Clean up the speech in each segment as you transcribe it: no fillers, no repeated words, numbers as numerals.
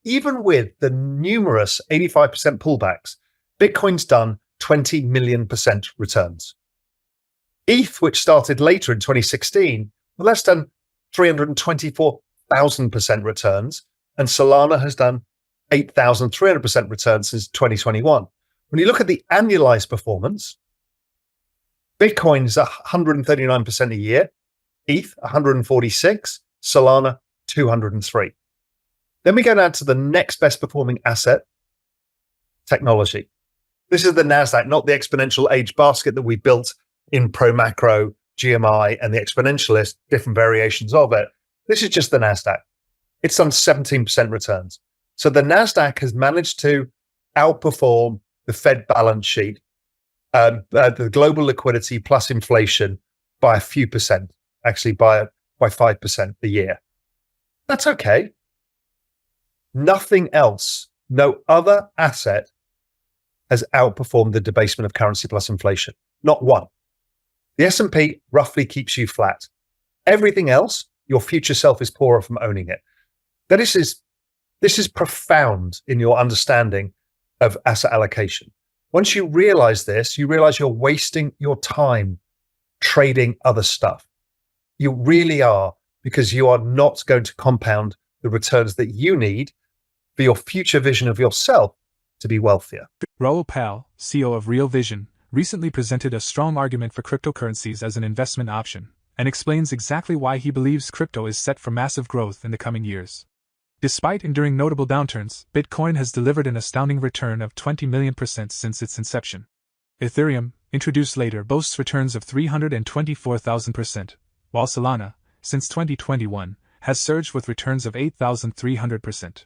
even with the numerous 85% pullbacks, Bitcoin's done 20 million% returns. ETH, which started later in 2016, well, that's done 324,000% returns, and Solana has done 8,300% returns since 2021. When you look at the annualized performance, Bitcoin is 139% a year, ETH 146, Solana 203. Then we go down to the next best performing asset, technology. This is the NASDAQ, not the exponential age basket that we built in Pro Macro, GMI, and the exponentialist, different variations of it. This is just the NASDAQ. It's done 17% returns. So the NASDAQ has managed to outperform the Fed balance sheet, the global liquidity plus inflation by a few percent, actually by 5% a year. That's okay. Nothing else, no other asset has outperformed the debasement of currency plus inflation. Not one. The S&P roughly keeps you flat. Everything else, your future self is poorer from owning it. This is profound in your understanding of asset allocation. Once you realize this, you realize you're wasting your time trading other stuff. You really are, because you are not going to compound the returns that you need for your future vision of yourself to be wealthier. Raoul, CEO of Real Vision, recently presented a strong argument for cryptocurrencies as an investment option, and explains exactly why he believes crypto is set for massive growth in the coming years. Despite enduring notable downturns, Bitcoin has delivered an astounding return of 20 million% since its inception. Ethereum, introduced later, boasts returns of 324,000%, while Solana, since 2021, has surged with returns of 8,300%.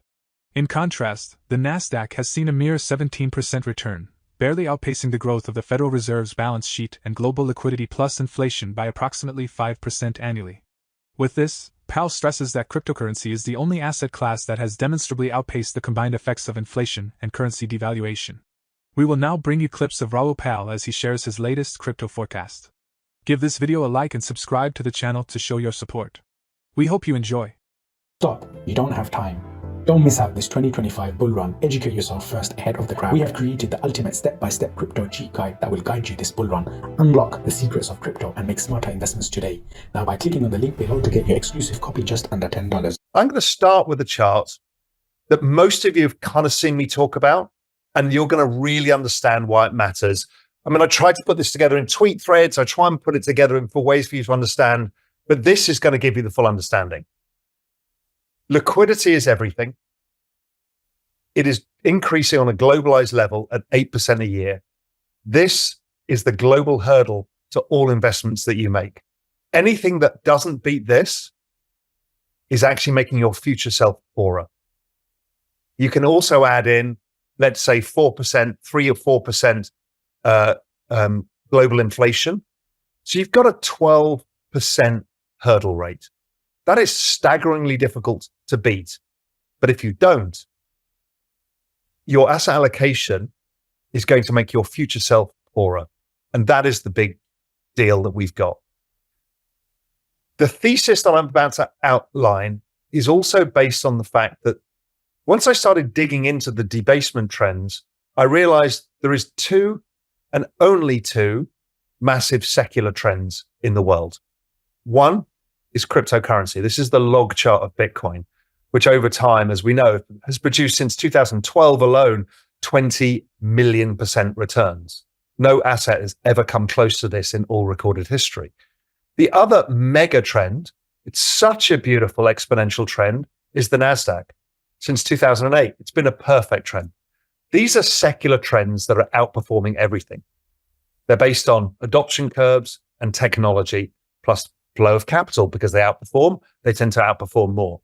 In contrast, the Nasdaq has seen a mere 17% return, barely outpacing the growth of the Federal Reserve's balance sheet and global liquidity plus inflation by approximately 5% annually. With this, Powell stresses that cryptocurrency is the only asset class that has demonstrably outpaced the combined effects of inflation and currency devaluation. We will now bring you clips of Raoul Pal as he shares his latest crypto forecast. Give this video a like and subscribe to the channel to show your support. We hope you enjoy. Stop. You don't have time. Don't miss out this 2025 bull run. Educate yourself first ahead of the crowd. We have created the ultimate step-by-step crypto cheat guide that will guide you this bull run. Unlock the secrets of crypto and make smarter investments today. Now by clicking on the link below to get your exclusive copy just under $10. I'm going to start with a chart that most of you have kind of seen me talk about, and you're going to really understand why it matters. I mean, I tried to put this together in tweet threads. I try and put it together in ways for you to understand, but this is going to give you the full understanding. Liquidity is everything. It is increasing on a globalized level at 8% a year. This is the global hurdle to all investments that you make. Anything that doesn't beat this is actually making your future self poorer. You can also add in, let's say 4%, 3 or 4% global inflation. So you've got a 12% hurdle rate. That is staggeringly difficult to beat. But if you don't, your asset allocation is going to make your future self poorer. And that is the big deal that we've got. The thesis that I'm about to outline is also based on the fact that once I started digging into the debasement trends, I realized there is two and only two massive secular trends in the world. One is cryptocurrency. This is the log chart of Bitcoin, which over time, as we know, has produced since 2012 alone, 20 million% returns. No asset has ever come close to this in all recorded history. The other mega trend, it's such a beautiful exponential trend, is the NASDAQ. Since 2008, it's been a perfect trend. These are secular trends that are outperforming everything. They're based on adoption curves and technology, plus flow of capital. Because they outperform, they tend to outperform more.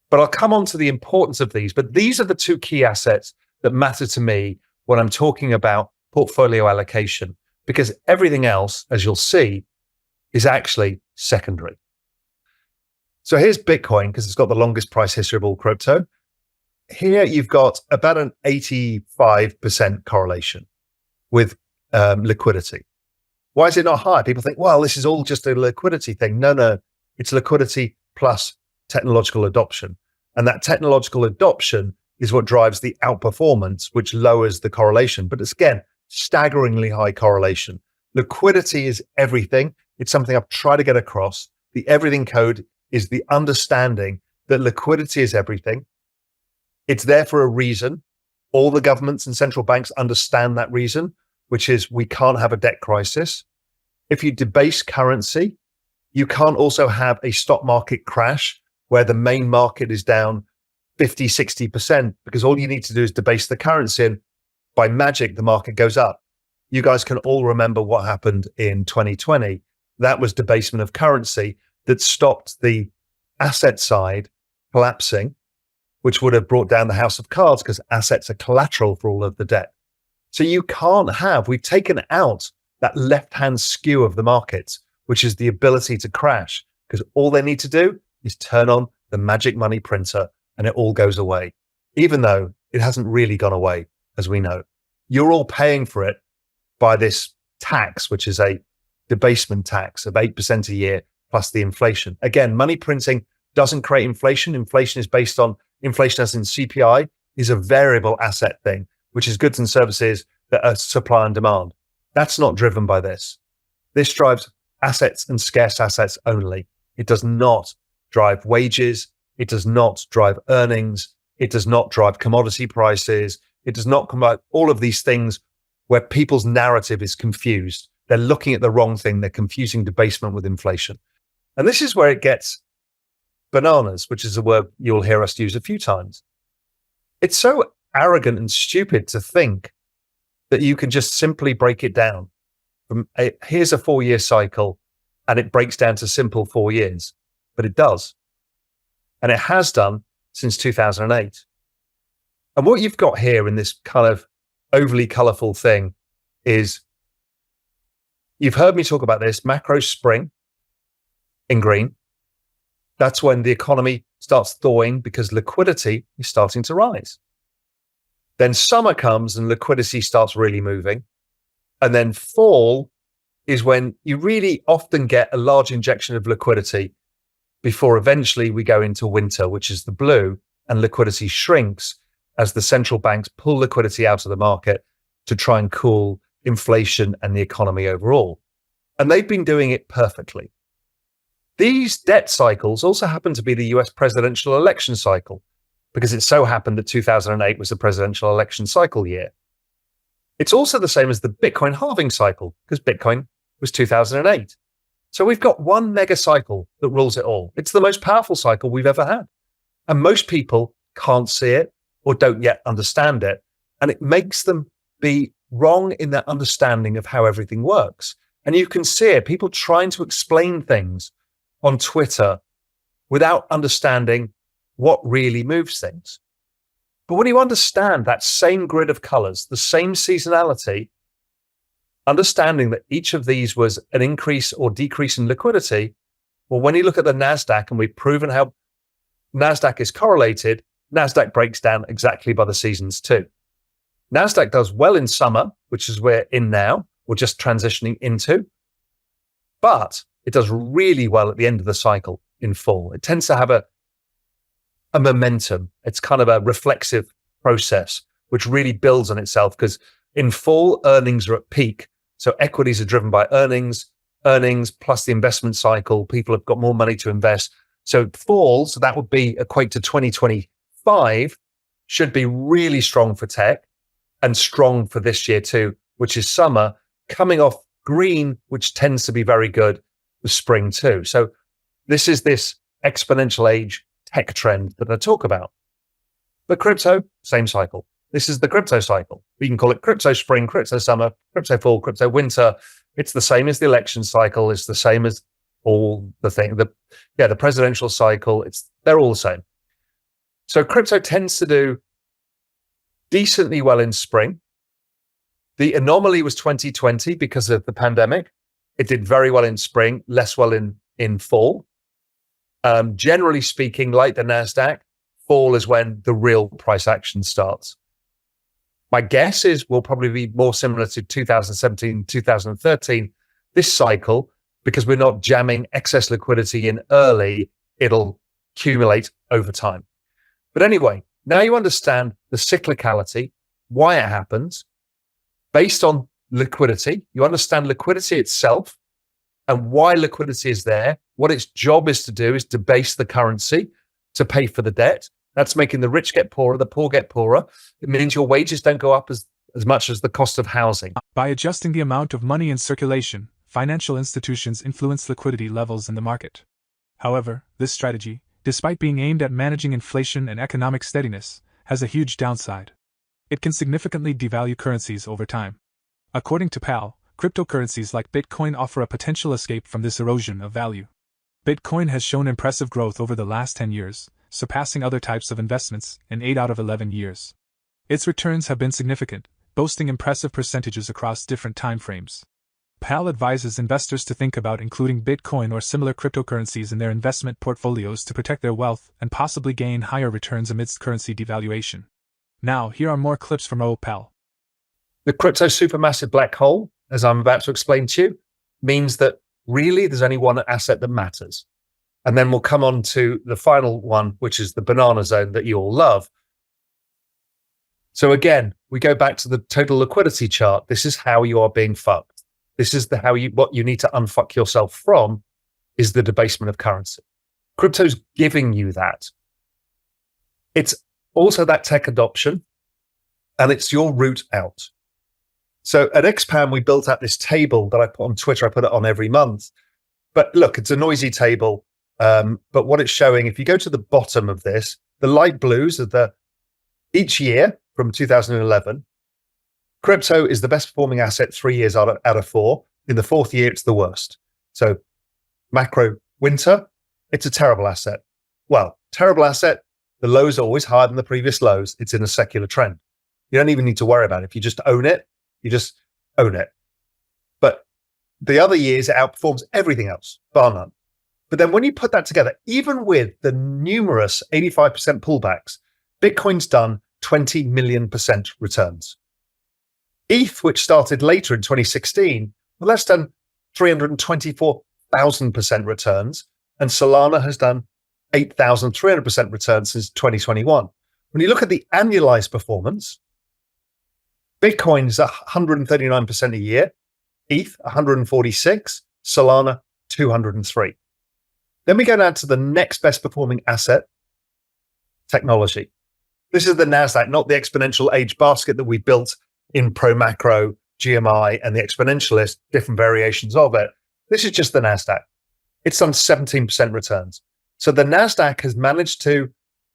But I'll come on to the importance of these. But these are the two key assets that matter to me when I'm talking about portfolio allocation, because everything else, as you'll see, is actually secondary. So here's Bitcoin, because it's got the longest price history of all crypto. Here you've got about an 85% correlation with liquidity. Why is it not high? People think, well, this is all just a liquidity thing. No, it's liquidity plus technological adoption. And that technological adoption is what drives the outperformance, which lowers the correlation. But it's, again, staggeringly high correlation. Liquidity is everything. It's something I've tried to get across. The everything code is the understanding that liquidity is everything. It's there for a reason. All the governments and central banks understand that reason, which is we can't have a debt crisis. If you debase currency, you can't also have a stock market crash where the main market is down 50, 60%, because all you need to do is debase the currency and by magic, the market goes up. You guys can all remember what happened in 2020. That was debasement of currency that stopped the asset side collapsing, which would have brought down the house of cards because assets are collateral for all of the debt. So you can't have, we've taken out that left-hand skew of the markets, which is the ability to crash, because all they need to do is turn on the magic money printer and it all goes away, even though it hasn't really gone away, as we know. You're all paying for it by this tax, which is a debasement tax of 8% a year plus the inflation. Again, money printing doesn't create inflation. Inflation is based on inflation as in CPI is a variable asset thing, which is goods and services that are supply and demand. That's not driven by this. This drives assets and scarce assets only. It does not drive wages. It does not drive earnings. It does not drive commodity prices. It does not come out all of these things where people's narrative is confused. They're looking at the wrong thing. They're confusing debasement with inflation. And this is where it gets bananas, which is a word you'll hear us use a few times. It's so arrogant and stupid to think that you can just simply break it down from here's a 4-year cycle and it breaks down to simple 4 years, but it does. And it has done since 2008. And what you've got here in this kind of overly colorful thing is, you've heard me talk about this, macro spring in green. That's when the economy starts thawing because liquidity is starting to rise. Then summer comes and liquidity starts really moving. And then fall is when you really often get a large injection of liquidity before eventually we go into winter, which is the blue, and liquidity shrinks as the central banks pull liquidity out of the market to try and cool inflation and the economy overall. And they've been doing it perfectly. These debt cycles also happen to be the US presidential election cycle, because it so happened that 2008 was the presidential election cycle year. It's also the same as the Bitcoin halving cycle, because Bitcoin was 2008. So we've got one mega cycle that rules it all. It's the most powerful cycle we've ever had. And most people can't see it or don't yet understand it. And it makes them be wrong in their understanding of how everything works. And you can see it, people trying to explain things on Twitter without understanding what really moves things. But when you understand that same grid of colors, the same seasonality, understanding that each of these was an increase or decrease in liquidity, well, when you look at the NASDAQ, and we've proven how NASDAQ is correlated, NASDAQ breaks down exactly by the seasons too. NASDAQ does well in summer, which is we're in now, we're just transitioning into, but it does really well at the end of the cycle in fall. It tends to have a momentum. It's kind of a reflexive process, which really builds on itself, because in fall, earnings are at peak. So equities are driven by earnings plus the investment cycle. People have got more money to invest. So fall, so that would be equate to 2025, should be really strong for tech and strong for this year too, which is summer, coming off green, which tends to be very good with spring too. So this is this exponential age tech trend that I talk about. But crypto, same cycle. This is the crypto cycle. We can call it crypto spring, crypto summer, crypto fall, crypto winter. It's the same as the election cycle. It's the same as all the thing. The presidential cycle. They're all the same. So crypto tends to do decently well in spring. The anomaly was 2020 because of the pandemic. It did very well in spring, less well in fall. Generally speaking, like the NASDAQ, fall is when the real price action starts. My guess is we'll probably be more similar to 2017, 2013, this cycle, because we're not jamming excess liquidity in early, it'll accumulate over time. But anyway, Now you understand the cyclicality, why it happens, based on liquidity. You understand liquidity itself and why liquidity is there. What its job is to do is debase the currency to pay for the debt. That's making the rich get poorer, the poor get poorer. It means your wages don't go up as much as the cost of housing. By adjusting the amount of money in circulation, financial institutions influence liquidity levels in the market. However, this strategy, despite being aimed at managing inflation and economic steadiness, has a huge downside. It can significantly devalue currencies over time. According to PAL, cryptocurrencies like Bitcoin offer a potential escape from this erosion of value. Bitcoin has shown impressive growth over the last 10 years, surpassing other types of investments in 8 out of 11 years. Its returns have been significant, boasting impressive percentages across different time frames. PAL advises investors to think about including Bitcoin or similar cryptocurrencies in their investment portfolios to protect their wealth and possibly gain higher returns amidst currency devaluation. Now, here are more clips from Raoul PAL. The crypto supermassive black hole, as I'm about to explain to you, means that really there's only one asset that matters. And then we'll come on to the final one, which is the banana zone that you all love. So again, we go back to the total liquidity chart. This is how you are being fucked. This is what you need to unfuck yourself from is the debasement of currency. Crypto's giving you that. It's also that tech adoption, and it's your route out. So at Xpan, we built out this table that I put on Twitter. I put it on every month. But look, it's a noisy table. But what it's showing, if you go to the bottom of this, the light blues are each year from 2011, crypto is the best performing asset 3 years out of 4. In the 4th year, it's the worst. So macro winter, it's a terrible asset. Well, terrible asset, the lows are always higher than the previous lows. It's in a secular trend. You don't even need to worry about it. If you just own it, you just own it. But the other years, it outperforms everything else, bar none. But then when you put that together, even with the numerous 85% pullbacks, Bitcoin's done 20 million % returns. ETH, which started later in 2016, well, that's done 324,000% returns, and Solana has done 8,300% returns since 2021. When you look at the annualized performance, Bitcoin is 139% a year, ETH 146, Solana 203. Then we go down to the next best performing asset, technology. This is the NASDAQ, not the exponential age basket that we built in Pro Macro, GMI, and the exponentialist, different variations of it. This is just the NASDAQ. It's done 17% returns. So the NASDAQ has managed to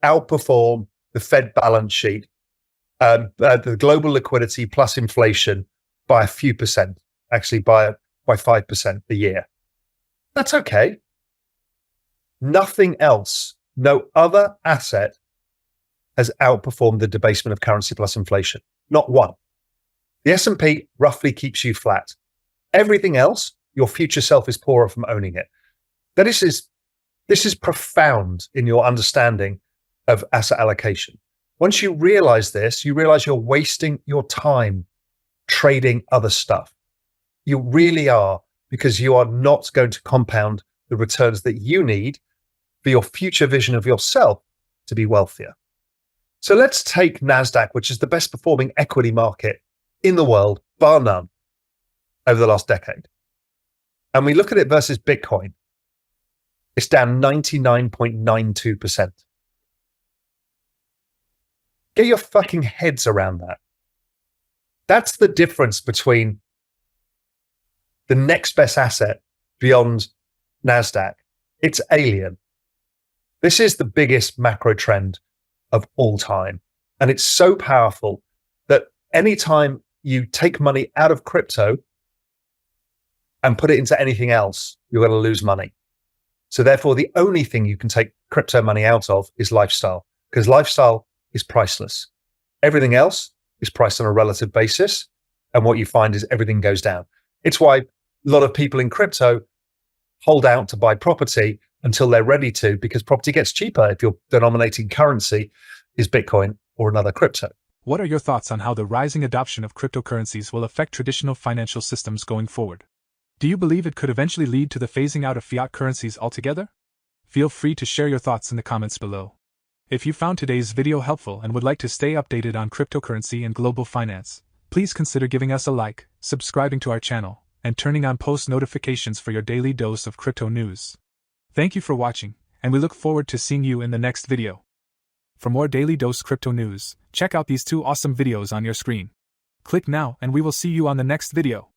outperform the Fed balance sheet, the global liquidity plus inflation by a few percent, actually by 5% a year. That's okay. Nothing else, no other asset has outperformed the debasement of currency plus inflation. Not one. The S&P roughly keeps you flat. Everything else, your future self is poorer from owning it. This is profound in your understanding of asset allocation. Once you realize this, you realize you're wasting your time trading other stuff. You really are, because you are not going to compound the returns that you need for your future vision of yourself to be wealthier. So let's take NASDAQ, which is the best performing equity market in the world, bar none, over the last decade. And we look at it versus Bitcoin. It's down 99.92%. Get your fucking heads around that. That's the difference between the next best asset beyond NASDAQ. It's alien. This is the biggest macro trend of all time. And it's so powerful that anytime you take money out of crypto and put it into anything else, you're going to lose money. So therefore, the only thing you can take crypto money out of is lifestyle, because lifestyle is priceless. Everything else is priced on a relative basis. And what you find is everything goes down. It's why a lot of people in crypto hold out to buy property until they're ready to, because property gets cheaper if your denominating currency is Bitcoin or another crypto. What are your thoughts on how the rising adoption of cryptocurrencies will affect traditional financial systems going forward? Do you believe it could eventually lead to the phasing out of fiat currencies altogether? Feel free to share your thoughts in the comments below. If you found today's video helpful and would like to stay updated on cryptocurrency and global finance, please consider giving us a like, subscribing to our channel, and turning on post notifications for your daily dose of crypto news. Thank you for watching, and we look forward to seeing you in the next video. For more Daily Dose Crypto news, check out these 2 awesome videos on your screen. Click now and we will see you on the next video.